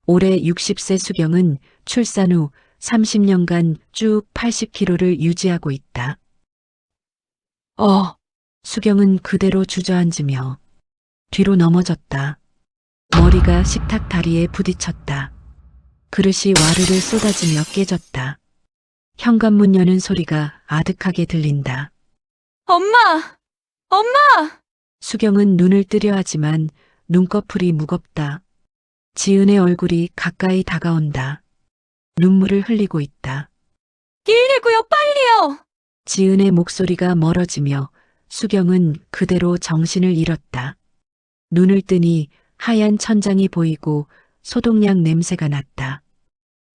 올해 60세 수경은 출산 후 30년간 쭉 80kg를 유지하고 있다. 수경은 그대로 주저앉으며 뒤로 넘어졌다. 머리가 식탁 다리에 부딪혔다. 그릇이 와르르 쏟아지며 깨졌다. 현관문 여는 소리가 아득하게 들린다. 엄마! 엄마! 수경은 눈을 뜨려 하지만 눈꺼풀이 무겁다. 지은의 얼굴이 가까이 다가온다. 눈물을 흘리고 있다. 119요, 빨리요! 지은의 목소리가 멀어지며 수경은 그대로 정신을 잃었다. 눈을 뜨니 하얀 천장이 보이고 소독약 냄새가 났다.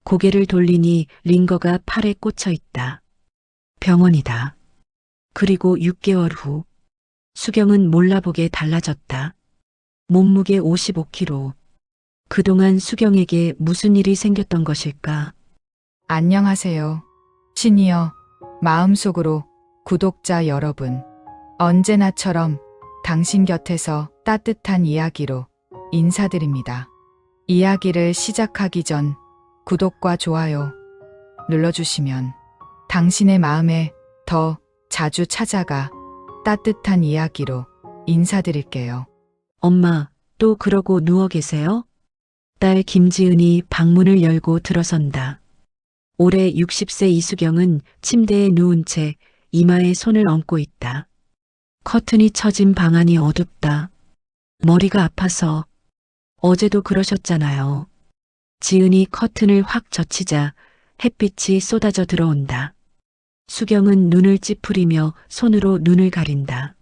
고개를 돌리니 링거가 팔에 꽂혀 있다. 병원이다. 그리고 6개월 후 수경은 몰라보게 달라졌다. 몸무게 55kg. 그동안 수경에게 무슨 일이 생겼던 것일까? 안녕하세요. 시니어 마음속으로 구독자 여러분. 언제나처럼 당신 곁에서 따뜻한 이야기로 인사드립니다. 이야기를 시작하기 전 구독과 좋아요 눌러주시면 당신의 마음에 더 자주 찾아가 따뜻한 이야기로 인사드릴게요. 엄마, 또 그러고 누워 계세요? 딸 김지은이 방문을 열고 들어선다. 올해 60세 이수경은 침대에 누운 채 이마에 손을 얹고 있다. 커튼이 쳐진 방 안이 어둡다. 머리가 아파서. 어제도 그러셨잖아요. 지은이 커튼을 확 젖히자 햇빛이 쏟아져 들어온다. 수경은 눈을 찌푸리며 손으로 눈을 가린다.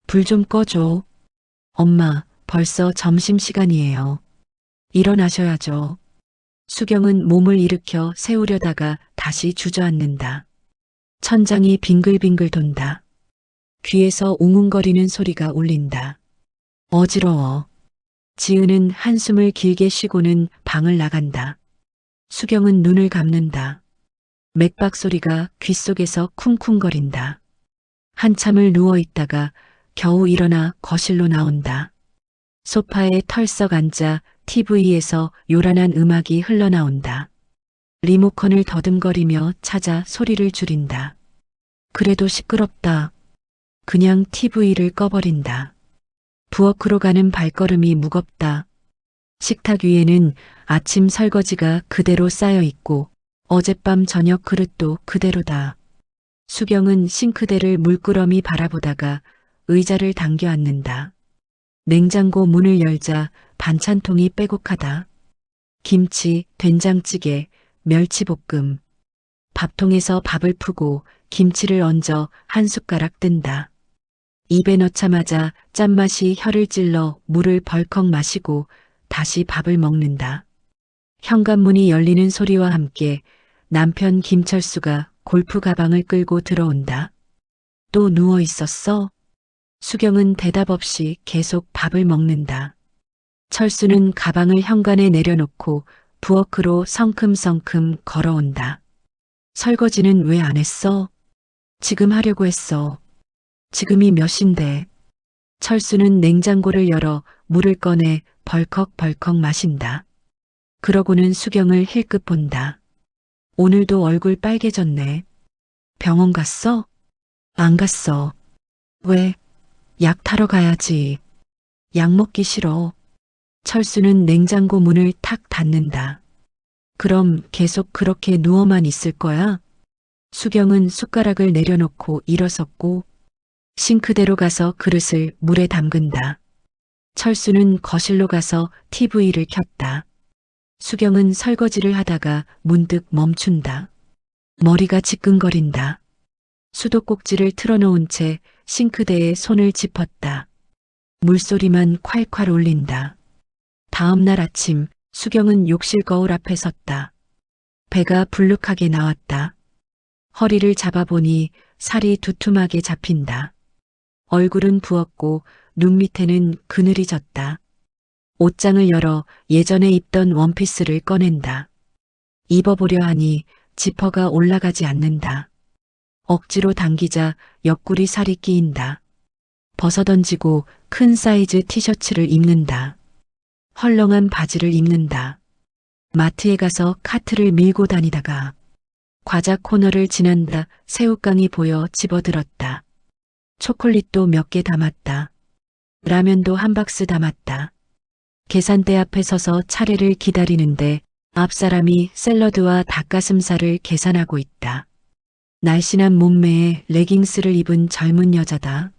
불 좀 꺼줘. 엄마, 벌써 점심시간이에요. 일어나셔야죠. 수경은 몸을 일으켜 세우려다가 다시 주저앉는다. 천장이 빙글빙글 돈다. 귀에서 웅웅거리는 소리가 울린다. 어지러워. 지은은 한숨을 길게 쉬고는 방을 나간다. 수경은 눈을 감는다. 맥박 소리가 귓속에서 쿵쿵거린다. 한참을 누워 있다가 겨우 일어나 거실로 나온다. 소파에 털썩 앉아 TV에서 요란한 음악이 흘러나온다. 리모컨을 더듬거리며 찾아 소리를 줄인다. 그래도 시끄럽다. 그냥 TV를 꺼버린다. 부엌으로 가는 발걸음이 무겁다. 식탁 위에는 아침 설거지가 그대로 쌓여 있고 어젯밤 저녁 그릇도 그대로다. 수경은 싱크대를 물끄러미 바라보다가 의자를 당겨 앉는다. 냉장고 문을 열자 반찬통이 빼곡하다. 김치, 된장찌개, 멸치볶음. 밥통에서 밥을 푸고 김치를 얹어 한 숟가락 뜬다. 입에 넣자마자 짠맛이 혀를 찔러 물을 벌컥 마시고 다시 밥을 먹는다. 현관문이 열리는 소리와 함께 남편 김철수가 골프 가방을 끌고 들어온다. 또 누워 있었어? 수경은 대답 없이 계속 밥을 먹는다. 철수는 가방을 현관에 내려놓고 부엌으로 성큼성큼 걸어온다. 설거지는 왜 안 했어? 지금 하려고 했어. 지금이 몇 시인데. 철수는 냉장고를 열어 물을 꺼내 벌컥벌컥 마신다. 그러고는 수경을 힐끗 본다. 오늘도 얼굴 빨개졌네. 병원 갔어? 안 갔어. 왜? 약 타러 가야지. 약 먹기 싫어. 철수는 냉장고 문을 탁 닫는다. 그럼 계속 그렇게 누워만 있을 거야? 수경은 숟가락을 내려놓고 일어섰고 싱크대로 가서 그릇을 물에 담근다. 철수는 거실로 가서 TV를 켰다. 수경은 설거지를 하다가 문득 멈춘다. 머리가 지끈거린다. 수도꼭지를 틀어놓은 채 싱크대에 손을 짚었다. 물소리만 콸콸 울린다. 다음 날 아침 수경은 욕실 거울 앞에 섰다. 배가 불룩하게 나왔다. 허리를 잡아보니 살이 두툼하게 잡힌다. 얼굴은 부었고 눈 밑에는 그늘이 졌다. 옷장을 열어 예전에 입던 원피스를 꺼낸다. 입어보려 하니 지퍼가 올라가지 않는다. 억지로 당기자 옆구리 살이 끼인다. 벗어던지고 큰 사이즈 티셔츠를 입는다. 헐렁한 바지를 입는다. 마트에 가서 카트를 밀고 다니다가 과자 코너를 지난다 새우깡이 보여 집어들었다. 초콜릿도 몇 개 담았다. 라면도 한 박스 담았다. 계산대 앞에 서서 차례를 기다리는데 앞 사람이 샐러드와 닭가슴살을 계산하고 있다. 날씬한 몸매에 레깅스를 입은 젊은 여자다.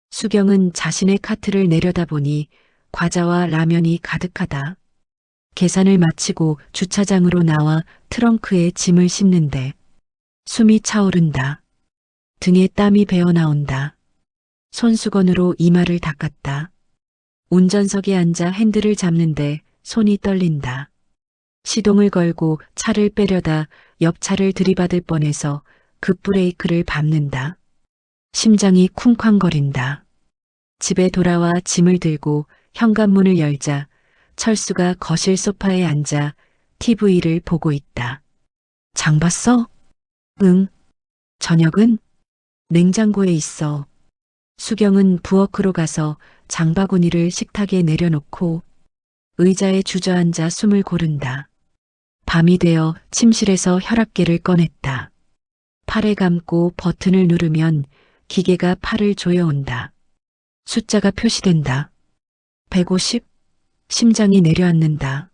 수경은 자신의 카트를 내려다보니 과자와 라면이 가득하다. 계산을 마치고 주차장으로 나와 트렁크에 짐을 싣는데 숨이 차오른다. 등에 땀이 배어 나온다. 손수건으로 이마를 닦았다. 운전석에 앉아 핸들을 잡는데 손이 떨린다. 시동을 걸고 차를 빼려다 옆차를 들이받을 뻔해서 급브레이크를 밟는다. 심장이 쿵쾅거린다. 집에 돌아와 짐을 들고 현관문을 열자 철수가 거실 소파에 앉아 TV를 보고 있다. 장 봤어? 응. 저녁은? 냉장고에 있어. 수경은 부엌으로 가서 장바구니를 식탁에 내려놓고 의자에 주저앉아 숨을 고른다. 밤이 되어 침실에서 혈압계를 꺼냈다. 팔에 감고 버튼을 누르면 기계가 팔을 조여온다. 숫자가 표시된다. 150? 심장이 내려앉는다.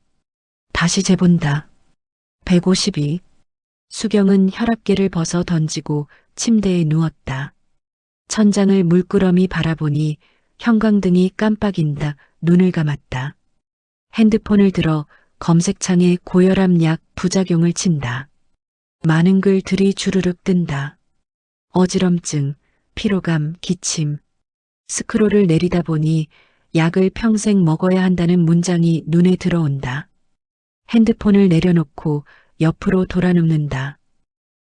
다시 재본다. 152. 수경은 혈압계를 벗어 던지고 침대에 누웠다. 천장을 물끄러미 바라보니 형광등이 깜빡인다. 눈을 감았다. 핸드폰을 들어 검색창에 고혈압 약 부작용을 친다. 많은 글들이 주르륵 뜬다. 어지럼증, 피로감, 기침. 스크롤을 내리다 보니 약을 평생 먹어야 한다는 문장이 눈에 들어온다. 핸드폰을 내려놓고 옆으로 돌아눕는다.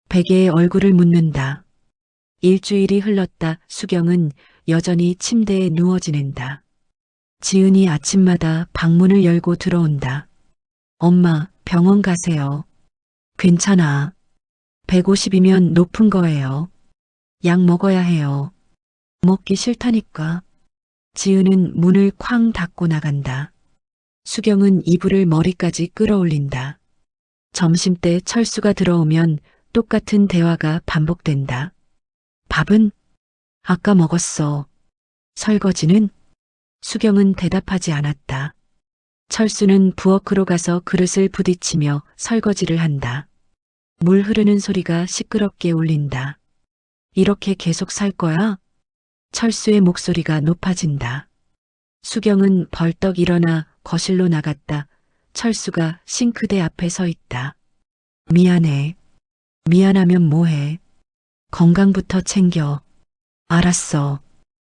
베개에 얼굴을 묻는다. 일주일이 흘렀다. 수경은 여전히 침대에 누워 지낸다. 지은이 아침마다 방문을 열고 들어온다. 엄마, 병원 가세요. 괜찮아. 150이면 높은 거예요. 약 먹어야 해요. 먹기 싫다니까. 지은은 문을 쾅 닫고 나간다. 수경은 이불을 머리까지 끌어올린다. 점심때 철수가 들어오면 똑같은 대화가 반복된다. 밥은? 아까 먹었어. 설거지는? 수경은 대답하지 않았다. 철수는 부엌으로 가서 그릇을 부딪히며 설거지를 한다. 물 흐르는 소리가 시끄럽게 울린다. 이렇게 계속 살 거야? 철수의 목소리가 높아진다. 수경은 벌떡 일어나 거실로 나갔다. 철수가 싱크대 앞에 서 있다. 미안해. 미안하면 뭐해. 건강부터 챙겨. 알았어.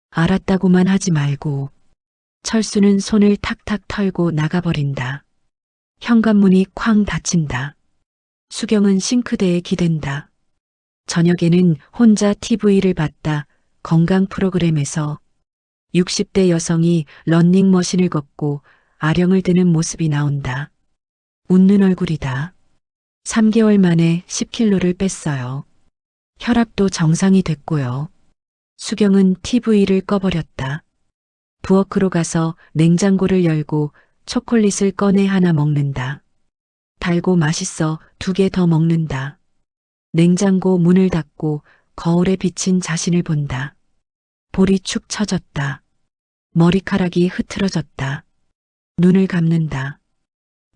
알았다고만 하지 말고. 철수는 손을 탁탁 털고 나가버린다. 현관문이 쾅 닫힌다. 수경은 싱크대에 기댄다. 저녁에는 혼자 TV를 봤다. 건강 프로그램에서 60대 여성이 런닝머신을 걷고 아령을 드는 모습이 나온다. 웃는 얼굴이다. 3개월 만에 10kg를 뺐어요. 혈압도 정상이 됐고요. 수경은 TV를 꺼버렸다. 부엌으로 가서 냉장고를 열고 초콜릿을 꺼내 하나 먹는다. 달고 맛있어 2개 더 먹는다. 냉장고 문을 닫고 거울에 비친 자신을 본다. 볼이 축 처졌다. 머리카락이 흐트러졌다. 눈을 감는다.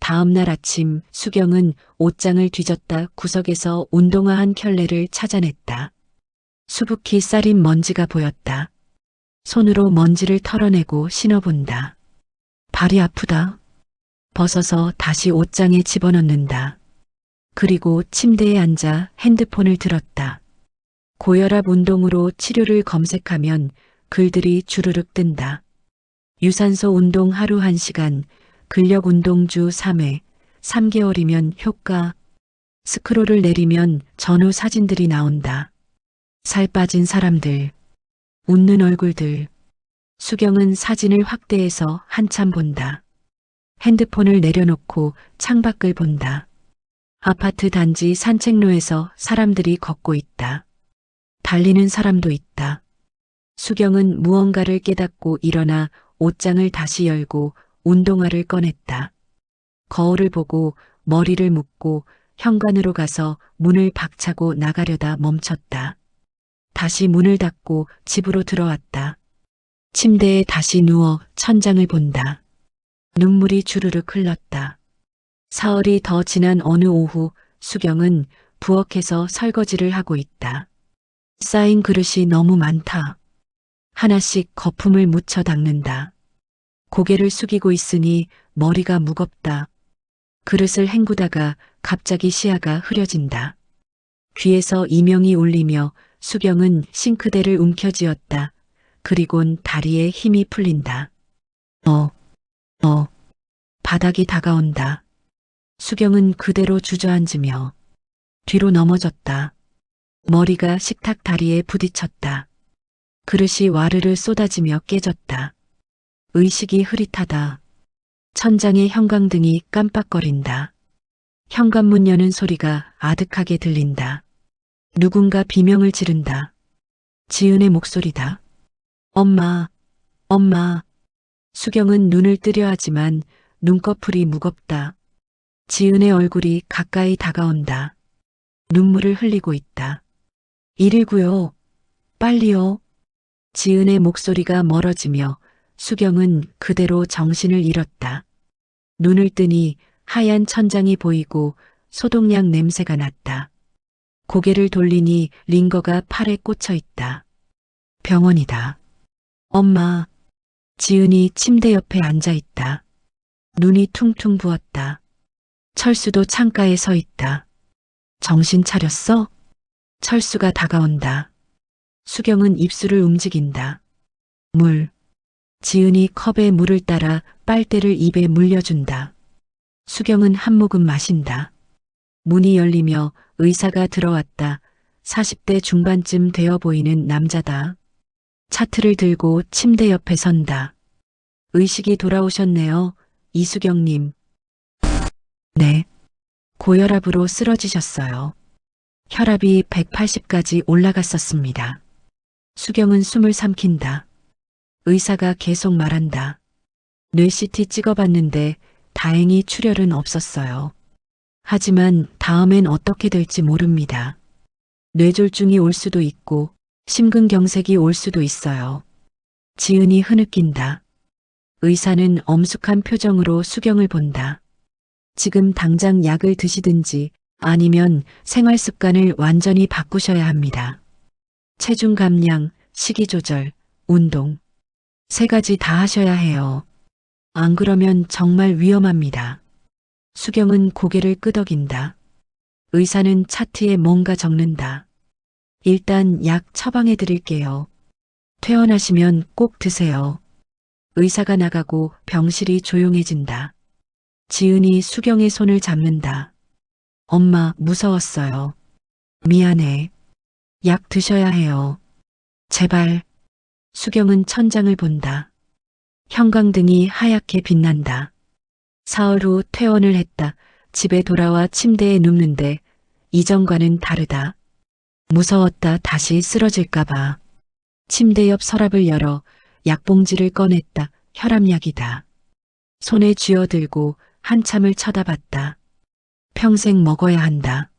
다음 날 아침 수경은 옷장을 뒤졌다. 구석에서 운동화 한 켤레를 찾아냈다. 수북히 쌓인 먼지가 보였다. 손으로 먼지를 털어내고 신어본다. 발이 아프다. 벗어서 다시 옷장에 집어넣는다. 그리고 침대에 앉아 핸드폰을 들었다. 고혈압 운동으로 치료를 검색하면 글들이 주르륵 뜬다. 유산소 운동 하루 1시간, 근력 운동 주 3회, 3개월이면 효과. 스크롤을 내리면 전후 사진들이 나온다. 살 빠진 사람들, 웃는 얼굴들. 수경은 사진을 확대해서 한참 본다. 핸드폰을 내려놓고 창밖을 본다. 아파트 단지 산책로에서 사람들이 걷고 있다. 달리는 사람도 있다. 수경은 무언가를 깨닫고 일어나 옷장을 다시 열고 운동화를 꺼냈다. 거울을 보고 머리를 묶고 현관으로 가서 문을 박차고 나가려다 멈췄다. 다시 문을 닫고 집으로 들어왔다. 침대에 다시 누워 천장을 본다. 눈물이 주르륵 흘렀다. 사흘이 더 지난 어느 오후 수경은 부엌에서 설거지를 하고 있다. 쌓인 그릇이 너무 많다. 하나씩 거품을 묻혀 닦는다. 고개를 숙이고 있으니 머리가 무겁다. 그릇을 헹구다가 갑자기 시야가 흐려진다. 귀에서 이명이 울리며 수경은 싱크대를 움켜쥐었다. 그리곤 다리에 힘이 풀린다. 바닥이 다가온다. 수경은 그대로 주저앉으며 뒤로 넘어졌다. 머리가 식탁 다리에 부딪혔다. 그릇이 와르르 쏟아지며 깨졌다. 의식이 흐릿하다. 천장의 형광등이 깜빡거린다. 현관문 여는 소리가 아득하게 들린다. 누군가 비명을 지른다. 지은의 목소리다. 엄마, 엄마. 수경은 눈을 뜨려 하지만 눈꺼풀이 무겁다. 지은의 얼굴이 가까이 다가온다. 눈물을 흘리고 있다. 119요. 빨리요. 지은의 목소리가 멀어지며 수경은 그대로 정신을 잃었다. 눈을 뜨니 하얀 천장이 보이고 소독약 냄새가 났다. 고개를 돌리니 링거가 팔에 꽂혀 있다. 병원이다. 엄마. 지은이 침대 옆에 앉아 있다. 눈이 퉁퉁 부었다. 철수도 창가에 서 있다. 정신 차렸어? 철수가 다가온다. 수경은 입술을 움직인다. 물. 지은이 컵에 물을 따라 빨대를 입에 물려준다. 수경은 한 모금 마신다. 문이 열리며 의사가 들어왔다. 40대 중반쯤 되어 보이는 남자다. 차트를 들고 침대 옆에 선다. 의식이 돌아오셨네요, 이수경님. 네. 고혈압으로 쓰러지셨어요. 혈압이 180까지 올라갔었습니다. 수경은 숨을 삼킨다. 의사가 계속 말한다. 뇌 CT 찍어봤는데 다행히 출혈은 없었어요. 하지만 다음엔 어떻게 될지 모릅니다. 뇌졸중이 올 수도 있고 심근경색이 올 수도 있어요. 지은이 흐느낀다. 의사는 엄숙한 표정으로 수경을 본다. 지금 당장 약을 드시든지 아니면 생활 습관을 완전히 바꾸셔야 합니다. 체중 감량, 식이 조절, 운동. 3가지 다 하셔야 해요. 안 그러면 정말 위험합니다. 수경은 고개를 끄덕인다. 의사는 차트에 뭔가 적는다. 일단 약 처방해 드릴게요. 퇴원하시면 꼭 드세요. 의사가 나가고 병실이 조용해진다. 지은이 수경의 손을 잡는다. 엄마, 무서웠어요. 미안해. 약 드셔야 해요. 제발. 수경은 천장을 본다. 형광등이 하얗게 빛난다. 사흘 후 퇴원을 했다. 집에 돌아와 침대에 눕는데 이전과는 다르다. 무서웠다. 다시 쓰러질까봐. 침대 옆 서랍을 열어 약봉지를 꺼냈다. 혈압약이다. 손에 쥐어들고 한참을 쳐다봤다. 평생 먹어야 한다.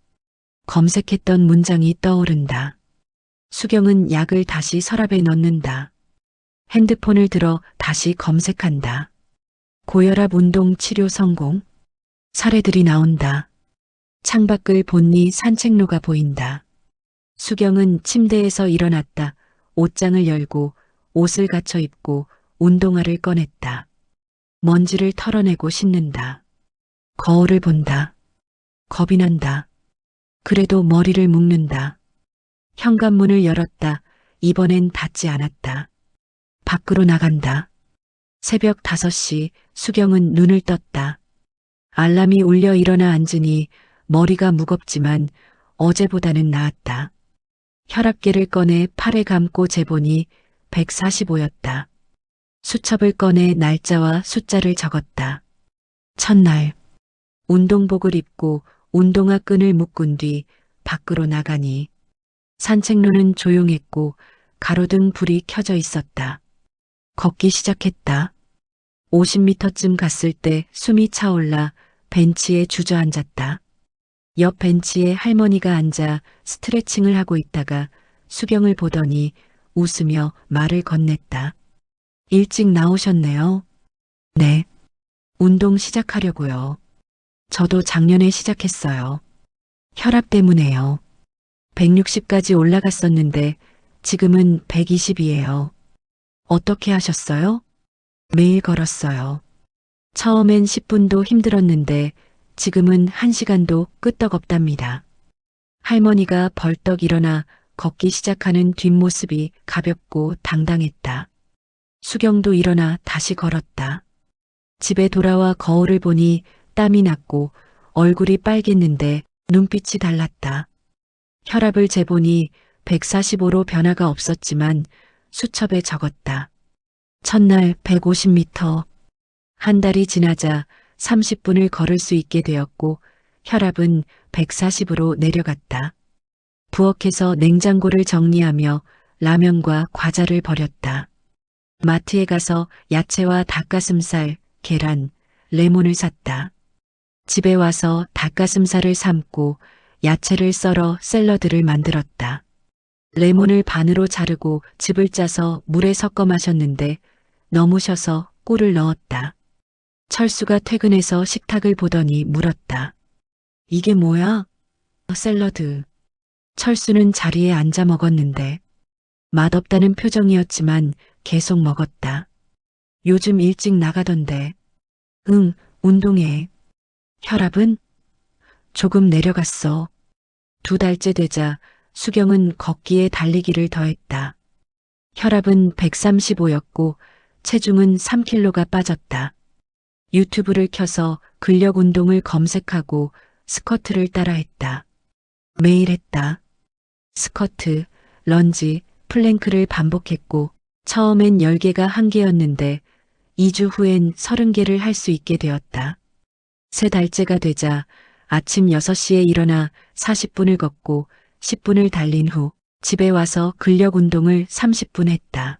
검색했던 문장이 떠오른다. 수경은 약을 다시 서랍에 넣는다. 핸드폰을 들어 다시 검색한다. 고혈압 운동 치료 성공. 사례들이 나온다. 창밖을 보니 산책로가 보인다. 수경은 침대에서 일어났다. 옷장을 열고 옷을 갖춰 입고 운동화를 꺼냈다. 먼지를 털어내고 씻는다. 거울을 본다. 겁이 난다. 그래도 머리를 묶는다. 현관문을 열었다. 이번엔 닫지 않았다. 밖으로 나간다. 새벽 5시 수경은 눈을 떴다. 알람이 울려 일어나 앉으니 머리가 무겁지만 어제보다는 나았다. 혈압계를 꺼내 팔에 감고 재보니 145였다. 수첩을 꺼내 날짜와 숫자를 적었다. 첫날, 운동복을 입고 운동화 끈을 묶은 뒤 밖으로 나가니 산책로는 조용했고 가로등 불이 켜져 있었다. 걷기 시작했다. 50m쯤 갔을 때 숨이 차올라 벤치에 주저앉았다. 옆 벤치에 할머니가 앉아 스트레칭을 하고 있다가 수경을 보더니 웃으며 말을 건넸다. 일찍 나오셨네요. 네. 운동 시작하려고요. 저도 작년에 시작했어요. 혈압 때문에요. 160까지 올라갔었는데 지금은 120이에요. 어떻게 하셨어요? 매일 걸었어요. 처음엔 10분도 힘들었는데 지금은 1시간도 끄떡없답니다. 할머니가 벌떡 일어나 걷기 시작하는 뒷모습이 가볍고 당당했다. 수경도 일어나 다시 걸었다. 집에 돌아와 거울을 보니 땀이 났고 얼굴이 빨갰는데 눈빛이 달랐다. 혈압을 재보니 145로 변화가 없었지만 수첩에 적었다. 첫날 150m. 한 달이 지나자 30분을 걸을 수 있게 되었고 혈압은 140으로 내려갔다. 부엌에서 냉장고를 정리하며 라면과 과자를 버렸다. 마트에 가서 야채와 닭가슴살, 계란, 레몬을 샀다. 집에 와서 닭가슴살을 삶고 야채를 썰어 샐러드를 만들었다. 레몬을 반으로 자르고 즙을 짜서 물에 섞어 마셨는데 너무 셔서 꿀을 넣었다. 철수가 퇴근해서 식탁을 보더니 물었다. 이게 뭐야? 샐러드. 철수는 자리에 앉아 먹었는데 맛없다는 표정이었지만 계속 먹었다. 요즘 일찍 나가던데. 응, 운동해. 혈압은? 조금 내려갔어. 2달째 되자 수경은 걷기에 달리기를 더했다. 혈압은 135였고 체중은 3kg가 빠졌다. 유튜브를 켜서 근력 운동을 검색하고 스쿼트를 따라했다. 매일 했다. 스쿼트, 런지, 플랭크를 반복했고 처음엔 10개가 한계였는데 2주 후엔 30개를 할 수 있게 되었다. 3달째가 되자 아침 6시에 일어나 40분을 걷고 10분을 달린 후 집에 와서 근력 운동을 30분 했다.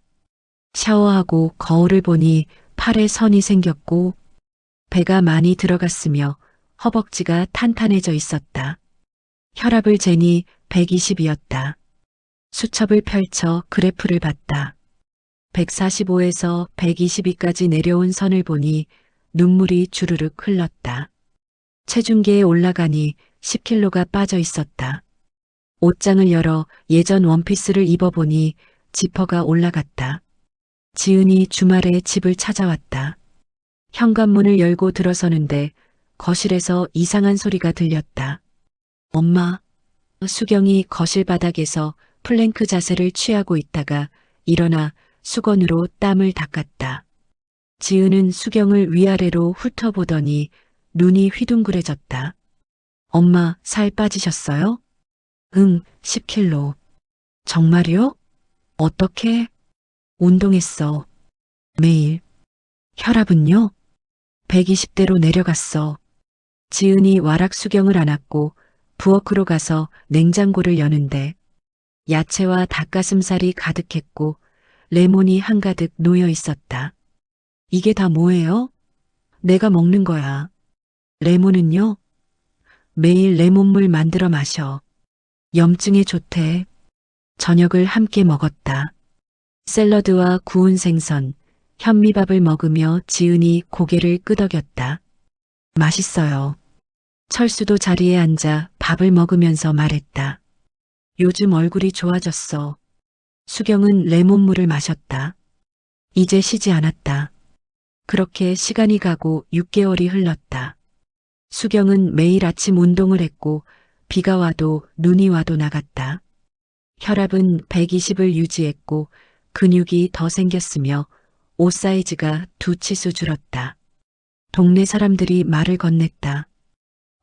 샤워하고 거울을 보니 팔에 선이 생겼고 배가 많이 들어갔으며 허벅지가 탄탄해져 있었다. 혈압을 재니 120이었다. 수첩을 펼쳐 그래프를 봤다. 145에서 122까지 내려온 선을 보니 눈물이 주르륵 흘렀다. 체중계에 올라가니 10kg가 빠져 있었다. 옷장을 열어 예전 원피스를 입어보니 지퍼가 올라갔다. 지은이 주말에 집을 찾아왔다. 현관문을 열고 들어서는데 거실에서 이상한 소리가 들렸다. 엄마, 수경이 거실 바닥에서 플랭크 자세를 취하고 있다가 일어나 수건으로 땀을 닦았다. 지은은 수경을 위아래로 훑어보더니 눈이 휘둥그레졌다. 엄마, 살 빠지셨어요? 응, 10kg. 정말요? 어떻게? 운동했어. 매일. 혈압은요? 120대로 내려갔어. 지은이 와락 수경을 안았고 부엌으로 가서 냉장고를 여는데 야채와 닭가슴살이 가득했고 레몬이 한가득 놓여 있었다. 이게 다 뭐예요? 내가 먹는 거야. 레몬은요? 매일 레몬물 만들어 마셔. 염증에 좋대. 저녁을 함께 먹었다. 샐러드와 구운 생선, 현미밥을 먹으며 지은이 고개를 끄덕였다. 맛있어요. 철수도 자리에 앉아 밥을 먹으면서 말했다. 요즘 얼굴이 좋아졌어. 수경은 레몬물을 마셨다. 이제 쉬지 않았다. 그렇게 시간이 가고 6개월이 흘렀다. 수경은 매일 아침 운동을 했고 비가 와도 눈이 와도 나갔다. 혈압은 120을 유지했고 근육이 더 생겼으며 옷 사이즈가 2치수 줄었다. 동네 사람들이 말을 건넸다.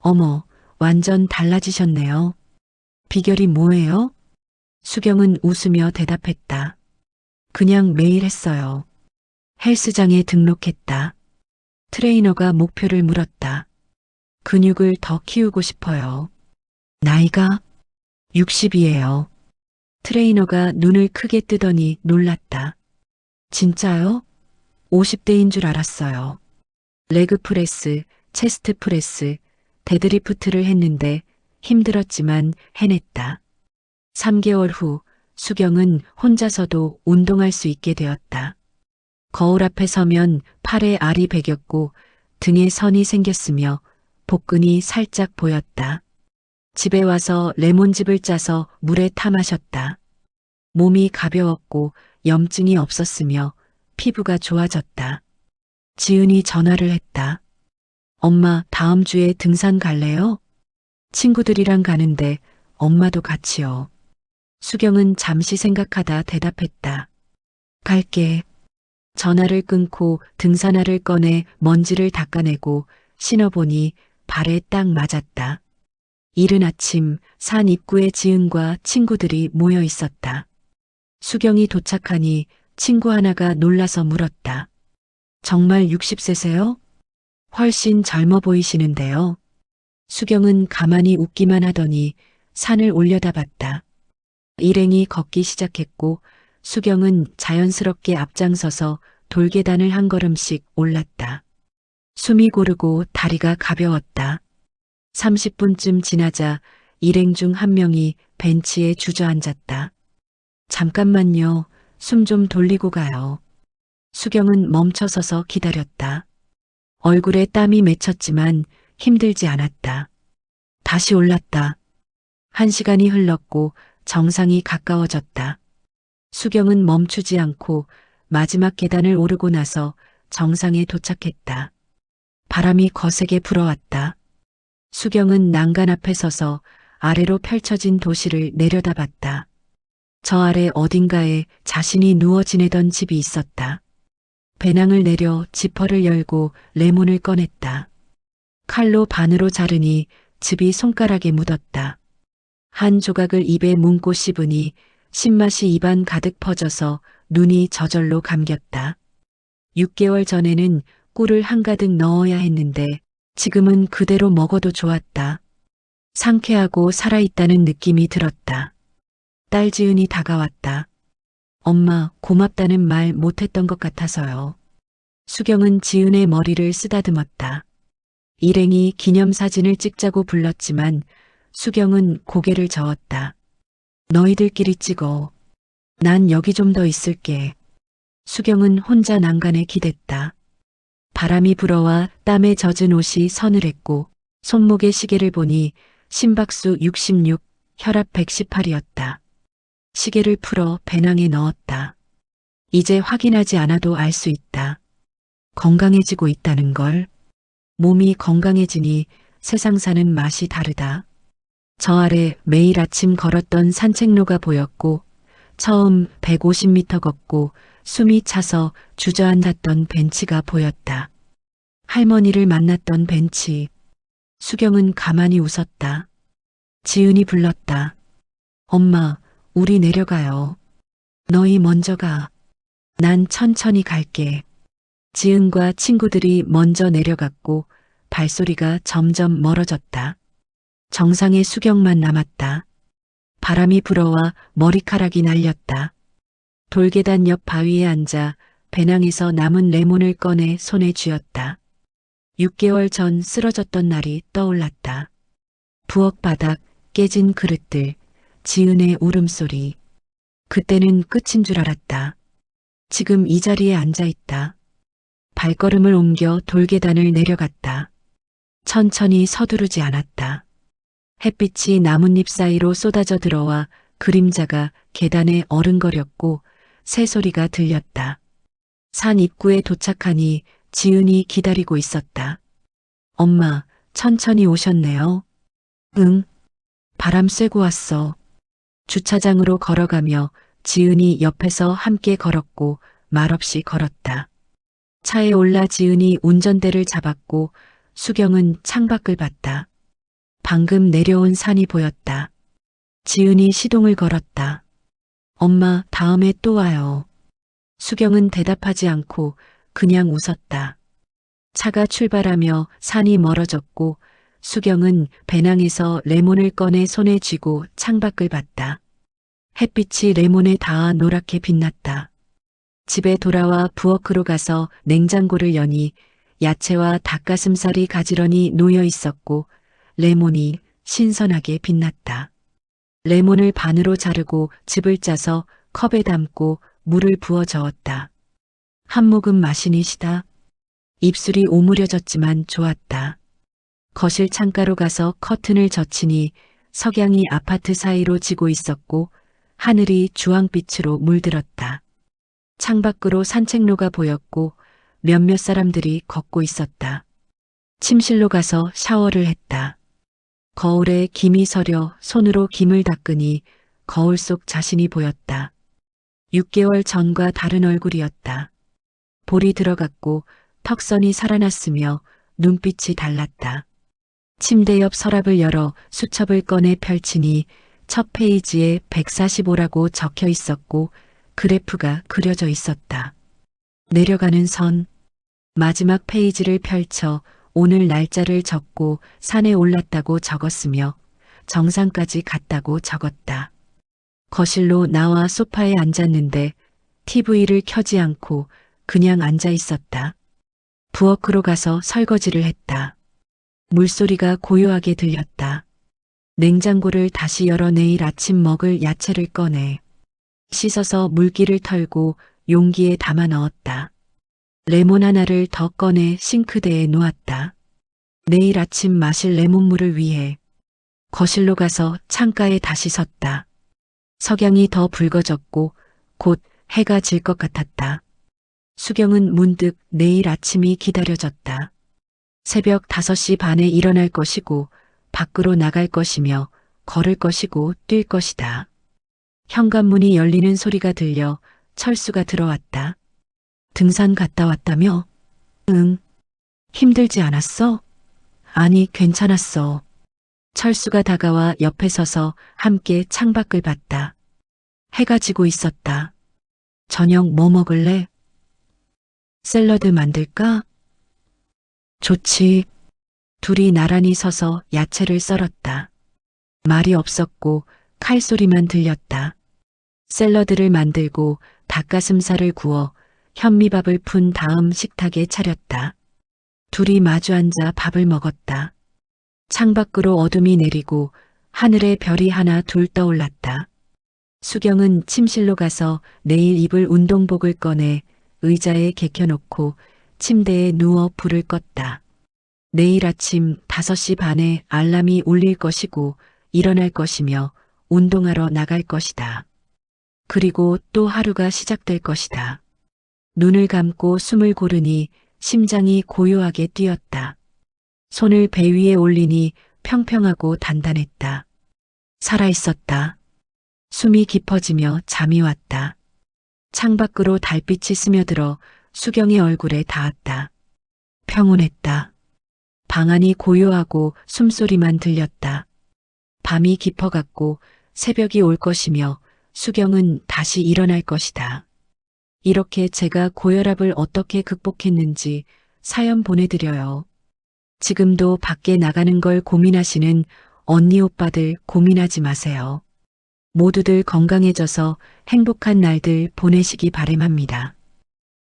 어머, 완전 달라지셨네요. 비결이 뭐예요? 수경은 웃으며 대답했다. 그냥 매일 했어요. 헬스장에 등록했다. 트레이너가 목표를 물었다. 근육을 더 키우고 싶어요. 나이가 60이에요. 트레이너가 눈을 크게 뜨더니 놀랐다. 진짜요? 50대인 줄 알았어요. 레그프레스, 체스트 프레스, 데드리프트를 했는데 힘들었지만 해냈다. 3개월 후 수경은 혼자서도 운동할 수 있게 되었다. 거울 앞에 서면 팔에 알이 배겼고 등에 선이 생겼으며 복근이 살짝 보였다. 집에 와서 레몬즙을 짜서 물에 타 마셨다. 몸이 가벼웠고 염증이 없었으며 피부가 좋아졌다. 지은이 전화를 했다. 엄마, 다음 주에 등산 갈래요? 친구들이랑 가는데 엄마도 같이요. 수경은 잠시 생각하다 대답했다. 갈게. 전화를 끊고 등산화를 꺼내 먼지를 닦아내고 신어보니 발에 딱 맞았다. 이른 아침 산 입구에 지은과 친구들이 모여 있었다. 수경이 도착하니 친구 하나가 놀라서 물었다. 정말 60세세요? 훨씬 젊어 보이시는데요. 수경은 가만히 웃기만 하더니 산을 올려다봤다. 일행이 걷기 시작했고 수경은 자연스럽게 앞장서서 돌계단을 한 걸음씩 올랐다. 숨이 고르고 다리가 가벼웠다. 30분쯤 지나자 일행 중 한 명이 벤치에 주저앉았다. 잠깐만요. 숨 좀 돌리고 가요. 수경은 멈춰서서 기다렸다. 얼굴에 땀이 맺혔지만 힘들지 않았다. 다시 올랐다. 1시간이 흘렀고 정상이 가까워졌다. 수경은 멈추지 않고 마지막 계단을 오르고 나서 정상에 도착했다. 바람이 거세게 불어왔다. 수경은 난간 앞에 서서 아래로 펼쳐진 도시를 내려다봤다. 저 아래 어딘가에 자신이 누워 지내던 집이 있었다. 배낭을 내려 지퍼를 열고 레몬을 꺼냈다. 칼로 반으로 자르니 즙이 손가락에 묻었다. 한 조각을 입에 문고 씹으니 신맛이 입안 가득 퍼져서 눈이 저절로 감겼다. 6개월 전에는 꿀을 한가득 넣어야 했는데 지금은 그대로 먹어도 좋았다. 상쾌하고 살아있다는 느낌이 들었다. 딸 지은이 다가왔다. 엄마, 고맙다는 말 못했던 것 같아서요. 수경은 지은의 머리를 쓰다듬었다. 일행이 기념사진을 찍자고 불렀지만 수경은 고개를 저었다. 너희들끼리 찍어. 난 여기 좀 더 있을게. 수경은 혼자 난간에 기댔다. 바람이 불어와 땀에 젖은 옷이 서늘했고 손목에 시계를 보니 심박수 66, 혈압 118이었다. 시계를 풀어 배낭에 넣었다. 이제 확인하지 않아도 알 수 있다. 건강해지고 있다는 걸. 몸이 건강해지니 세상 사는 맛이 다르다. 저 아래 매일 아침 걸었던 산책로가 보였고 처음 150m 걷고 숨이 차서 주저앉았던 벤치가 보였다. 할머니를 만났던 벤치. 수경은 가만히 웃었다. 지은이 불렀다. 엄마, 우리 내려가요. 너희 먼저 가. 난 천천히 갈게. 지은과 친구들이 먼저 내려갔고 발소리가 점점 멀어졌다. 정상에 수경만 남았다. 바람이 불어와 머리카락이 날렸다. 돌계단 옆 바위에 앉아 배낭에서 남은 레몬을 꺼내 손에 쥐었다. 6개월 전 쓰러졌던 날이 떠올랐다. 부엌 바닥, 깨진 그릇들, 지은의 울음소리. 그때는 끝인 줄 알았다. 지금 이 자리에 앉아 있다. 발걸음을 옮겨 돌계단을 내려갔다. 천천히 서두르지 않았다. 햇빛이 나뭇잎 사이로 쏟아져 들어와 그림자가 계단에 어른거렸고 새소리가 들렸다. 산 입구에 도착하니 지은이 기다리고 있었다. 엄마, 천천히 오셨네요. 응. 바람 쐬고 왔어. 주차장으로 걸어가며 지은이 옆에서 함께 걸었고 말없이 걸었다. 차에 올라 지은이 운전대를 잡았고 수경은 창밖을 봤다. 방금 내려온 산이 보였다. 지은이 시동을 걸었다. 엄마, 다음에 또 와요. 수경은 대답하지 않고 그냥 웃었다. 차가 출발하며 산이 멀어졌고 수경은 배낭에서 레몬을 꺼내 손에 쥐고 창밖을 봤다. 햇빛이 레몬에 닿아 노랗게 빛났다. 집에 돌아와 부엌으로 가서 냉장고를 여니 야채와 닭가슴살이 가지런히 놓여 있었고 레몬이 신선하게 빛났다. 레몬을 반으로 자르고 즙을 짜서 컵에 담고 물을 부어 저었다. 한 모금 마시니 시다. 입술이 오므려졌지만 좋았다. 거실 창가로 가서 커튼을 젖히니 석양이 아파트 사이로 지고 있었고 하늘이 주황빛으로 물들었다. 창밖으로 산책로가 보였고 몇몇 사람들이 걷고 있었다. 침실로 가서 샤워를 했다. 거울에 김이 서려 손으로 김을 닦으니 거울 속 자신이 보였다. 6개월 전과 다른 얼굴이었다. 볼이 들어갔고 턱선이 살아났으며 눈빛이 달랐다. 침대 옆 서랍을 열어 수첩을 꺼내 펼치니 첫 페이지에 145라고 적혀 있었고 그래프가 그려져 있었다. 내려가는 선. 마지막 페이지를 펼쳐 오늘 날짜를 적고 산에 올랐다고 적었으며 정상까지 갔다고 적었다. 거실로 나와 소파에 앉았는데 TV를 켜지 않고 그냥 앉아 있었다. 부엌으로 가서 설거지를 했다. 물소리가 고요하게 들렸다. 냉장고를 다시 열어 내일 아침 먹을 야채를 꺼내 씻어서 물기를 털고 용기에 담아 넣었다. 레몬 하나를 더 꺼내 싱크대에 놓았다. 내일 아침 마실 레몬물을 위해 거실로 가서 창가에 다시 섰다. 석양이 더 붉어졌고 곧 해가 질 것 같았다. 수경은 문득 내일 아침이 기다려졌다. 새벽 5시 반에 일어날 것이고 밖으로 나갈 것이며 걸을 것이고 뛸 것이다. 현관문이 열리는 소리가 들려 철수가 들어왔다. 등산 갔다 왔다며? 응. 힘들지 않았어? 아니, 괜찮았어. 철수가 다가와 옆에 서서 함께 창밖을 봤다. 해가 지고 있었다. 저녁 뭐 먹을래? 샐러드 만들까? 좋지. 둘이 나란히 서서 야채를 썰었다. 말이 없었고 칼소리만 들렸다. 샐러드를 만들고 닭가슴살을 구워 현미밥을 푼 다음 식탁에 차렸다. 둘이 마주 앉아 밥을 먹었다. 창밖으로 어둠이 내리고 하늘에 별이 하나 둘 떠올랐다. 수경은 침실로 가서 내일 입을 운동복을 꺼내 의자에 개켜놓고 침대에 누워 불을 껐다. 내일 아침 5시 반에 알람이 울릴 것이고 일어날 것이며 운동하러 나갈 것이다. 그리고 또 하루가 시작될 것이다. 눈을 감고 숨을 고르니 심장이 고요하게 뛰었다. 손을 배 위에 올리니 평평하고 단단했다. 살아있었다. 숨이 깊어지며 잠이 왔다. 창밖으로 달빛이 스며들어 수경의 얼굴에 닿았다. 평온했다. 방 안이 고요하고 숨소리만 들렸다. 밤이 깊어갔고 새벽이 올 것이며 수경은 다시 일어날 것이다. 이렇게 제가 고혈압을 어떻게 극복했는지 사연 보내드려요. 지금도 밖에 나가는 걸 고민하시는 언니 오빠들 고민하지 마세요. 모두들 건강해져서 행복한 날들 보내시기 바람합니다.